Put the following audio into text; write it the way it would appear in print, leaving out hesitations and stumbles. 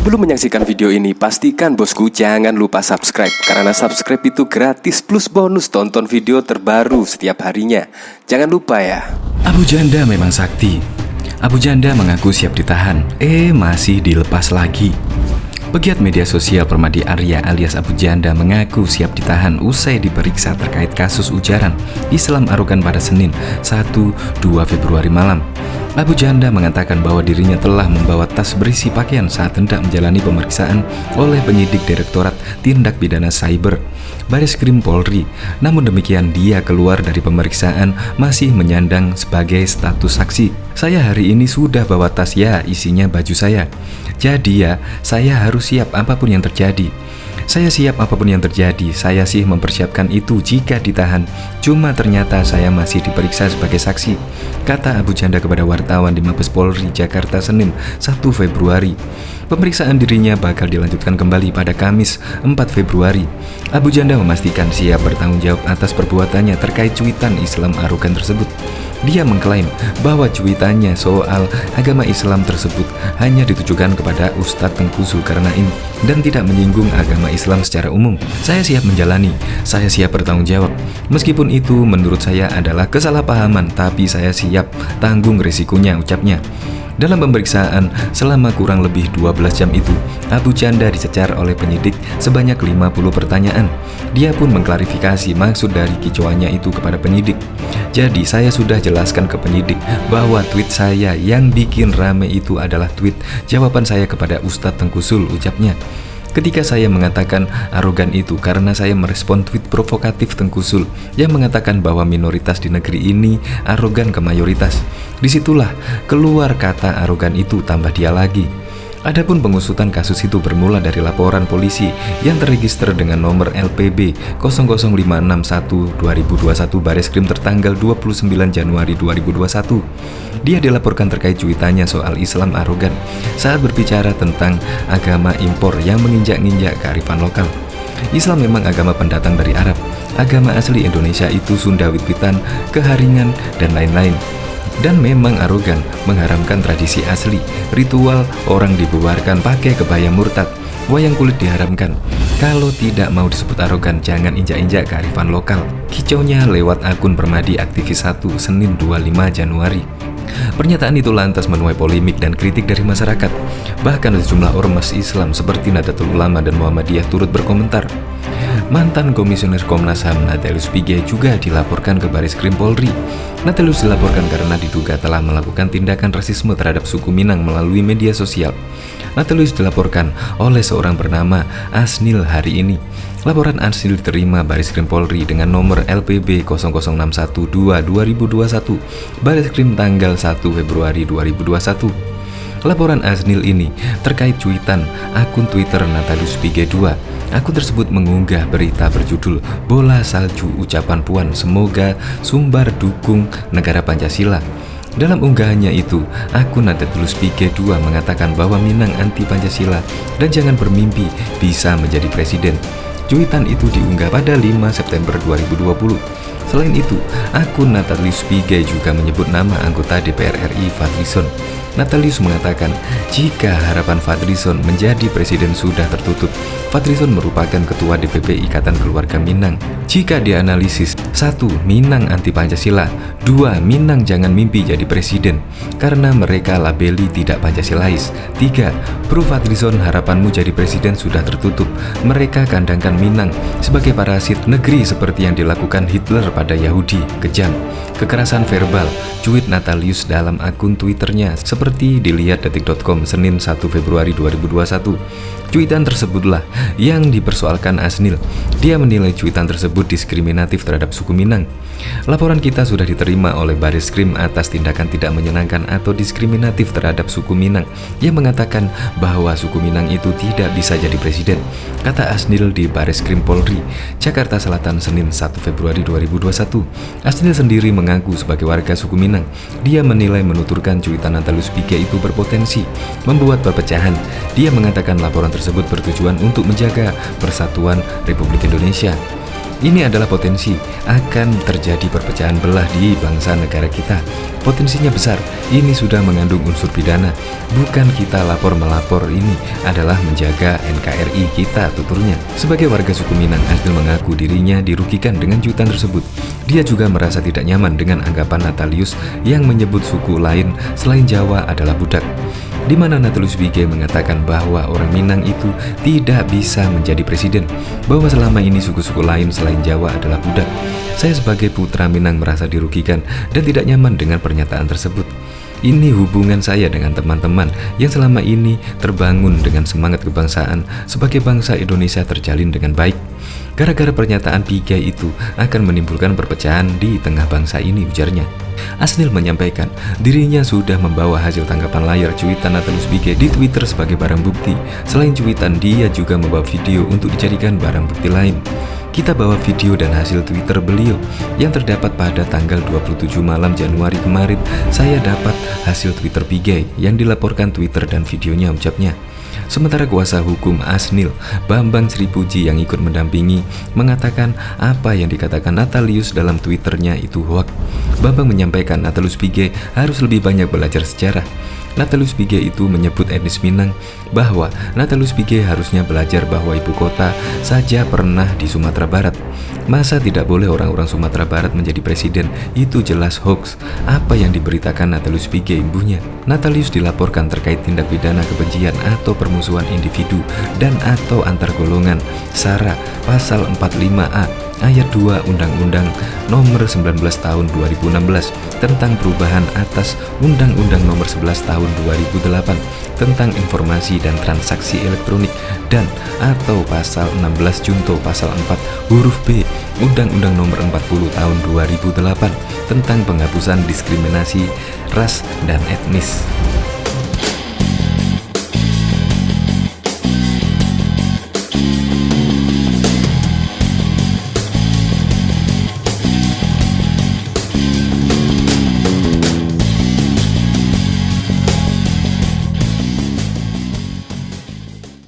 Sebelum menyaksikan video ini, pastikan bosku jangan lupa subscribe. Karena subscribe itu gratis plus bonus tonton video terbaru setiap harinya. Jangan lupa ya. Abu Janda memang sakti. Abu Janda mengaku siap ditahan, masih dilepas lagi. Pegiat media sosial Permadi Arya alias Abu Janda mengaku siap ditahan usai diperiksa terkait kasus ujaran Islam arogan pada Senin 1-2 Februari malam. Abu Janda mengatakan bahwa dirinya telah membawa tas berisi pakaian saat hendak menjalani pemeriksaan oleh penyidik Direktorat Tindak Pidana Cyber Bareskrim Polri. Namun demikian dia keluar dari pemeriksaan masih menyandang sebagai status saksi. Saya hari ini sudah bawa tas ya, isinya baju saya. Jadi ya, saya harus siap apapun yang terjadi. Saya siap apapun yang terjadi, saya sih mempersiapkan itu jika ditahan. Cuma ternyata saya masih diperiksa sebagai saksi, kata Abu Janda kepada wartawan di Mabes Polri Jakarta Senin 1 Februari. Pemeriksaan dirinya bakal dilanjutkan kembali pada Kamis 4 Februari. Abu Janda memastikan siap bertanggung jawab atas perbuatannya terkait cuitan Islam arogan tersebut. Dia mengklaim bahwa cuitannya soal agama Islam tersebut hanya ditujukan kepada Ustadz Tengku Zulkarnain dan tidak menyinggung agama Islam secara umum. Saya siap menjalani, saya siap bertanggung jawab. Meskipun itu menurut saya adalah kesalahpahaman, tapi saya siap tanggung risikonya, ucapnya. Dalam pemeriksaan selama kurang lebih 12 jam itu, Abu Janda dicecar oleh penyidik sebanyak 50 pertanyaan. Dia pun mengklarifikasi maksud dari kicauannya itu kepada penyidik. Jadi saya sudah jelaskan ke penyidik bahwa tweet saya yang bikin rame itu adalah tweet jawaban saya kepada Ustadz Tengku Zul, ucapnya. Ketika saya mengatakan arogan itu karena saya merespon tweet provokatif Tengku Zul yang mengatakan bahwa minoritas di negeri ini arogan ke mayoritas. Disitulah keluar kata arogan itu, tambah dia lagi. Adapun pengusutan kasus itu bermula dari laporan polisi yang terregister dengan nomor LPB 00561-2021 Bareskrim tertanggal 29 Januari 2021. Dia dilaporkan terkait cuitannya soal Islam arogan saat berbicara tentang agama impor yang menginjak-injak kearifan lokal. Islam memang agama pendatang dari Arab. Agama asli Indonesia itu Sunda, Wit-Witan, Keharingan, dan lain-lain. Dan memang arogan, mengharamkan tradisi asli, ritual orang dibubarkan pakai kebaya murtad, wayang kulit diharamkan. Kalau tidak mau disebut arogan, jangan injak-injak kearifan lokal. Kicaunya lewat akun Permadi Aktivis 1 Senin 25 Januari. Pernyataan itu lantas menuai polemik dan kritik dari masyarakat. Bahkan sejumlah ormas Islam seperti Nahdlatul Ulama dan Muhammadiyah turut berkomentar. Mantan Komisioner Komnas HAM Natalius Pigai juga dilaporkan ke Bareskrim Polri. Natalius dilaporkan karena diduga telah melakukan tindakan rasisme terhadap suku Minang melalui media sosial. Natalius dilaporkan oleh seorang bernama Asnil hari ini. Laporan Asnil diterima Bareskrim Polri dengan nomor LPB 00112-2021 Bareskrim tanggal 1 Februari 2021. Laporan Asnil ini terkait cuitan akun Twitter Natalius Pigai 2. Akun tersebut mengunggah berita berjudul "Bola Salju Ucapan Puan Semoga Sumbar Dukung Negara Pancasila". Dalam unggahannya itu, akun Natalius Pigai 2 mengatakan bahwa Minang anti Pancasila dan jangan bermimpi bisa menjadi presiden. Cuitan itu diunggah pada 5 September 2020. Selain itu, akun Natalius Pigai juga menyebut nama anggota DPR RI Fadlizon. Natalius mengatakan, jika harapan Fadlizon menjadi presiden sudah tertutup, Fadlizon merupakan ketua DPP Ikatan Keluarga Minang. Jika dianalisis, 1. Minang anti Pancasila, 2. Minang jangan mimpi jadi presiden, karena mereka labeli tidak Pancasilais. 3. Pro Fadlizon harapanmu jadi presiden sudah tertutup, mereka kandangkan Minang sebagai parasit negeri seperti yang dilakukan Hitler pada Yahudi, kejam. Kekerasan verbal, cuit Natalius dalam akun Twitternya seperti dilihat detik.com Senin 1 Februari 2021. Cuitan tersebutlah yang dipersoalkan Asnil. Dia menilai cuitan tersebut diskriminatif terhadap suku Minang. Laporan kita sudah diterima oleh Bareskrim atas tindakan tidak menyenangkan atau diskriminatif terhadap suku Minang yang mengatakan bahwa suku Minang itu tidak bisa jadi presiden, kata Asnil di Bareskrim Polri, Jakarta Selatan Senin 1 Februari 2021. Asnil sendiri mengaku sebagai warga suku Minang. Dia menilai menuturkan cuitan Natalius Pigai itu berpotensi membuat perpecahan. Dia mengatakan laporan tersebut bertujuan untuk menjaga persatuan Republik Indonesia. Ini adalah potensi akan terjadi perpecahan belah di bangsa negara kita. Potensinya besar, ini sudah mengandung unsur pidana. Bukan kita lapor-melapor, ini adalah menjaga NKRI kita, tuturnya. Sebagai warga suku Minang, Asnil mengaku dirinya dirugikan dengan cuitan tersebut. Dia juga merasa tidak nyaman dengan anggapan Natalius yang menyebut suku lain selain Jawa adalah budak, di mana Natalius Pigai mengatakan bahwa orang Minang itu tidak bisa menjadi presiden, bahwa selama ini suku-suku lain selain Jawa adalah budak. Saya sebagai putra Minang merasa dirugikan dan tidak nyaman dengan pernyataan tersebut. Ini hubungan saya dengan teman-teman yang selama ini terbangun dengan semangat kebangsaan sebagai bangsa Indonesia terjalin dengan baik. Gara-gara pernyataan Pigai itu akan menimbulkan perpecahan di tengah bangsa ini, ujarnya. Asnil menyampaikan dirinya sudah membawa hasil tangkapan layar cuitan Natalius Pigai di Twitter sebagai barang bukti. Selain cuitan, dia juga membawa video untuk dijadikan barang bukti lain. Kita bawa video dan hasil Twitter beliau yang terdapat pada tanggal 27 malam Januari kemarin. Saya dapat hasil Twitter Pigai yang dilaporkan Twitter dan videonya, ucapnya. Sementara kuasa hukum Asnil, Bambang Sri Puji, yang ikut mendampingi, mengatakan apa yang dikatakan Natalius dalam Twitternya itu hoak. Bambang menyampaikan Natalius Pigai harus lebih banyak belajar sejarah. Natalius Pigai itu menyebut etnis Minang, bahwa Natalius Pigai harusnya belajar bahwa ibu kota saja pernah di Sumatera Barat. Masa tidak boleh orang-orang Sumatera Barat menjadi presiden? Itu jelas hoax. Apa yang diberitakan Natalius Pigai, imbuhnya. Natalius dilaporkan terkait tindak pidana kebencian atau permusuhan individu dan atau antar golongan, SARA, pasal 45A ayat 2 Undang-Undang Nomor 19 Tahun 2016 tentang perubahan atas Undang-Undang Nomor 11 Tahun 2008 tentang informasi dan transaksi elektronik, dan atau pasal 16 Junto pasal 4 huruf B Undang-Undang Nomor 40 Tahun 2008 tentang penghapusan diskriminasi ras dan etnis.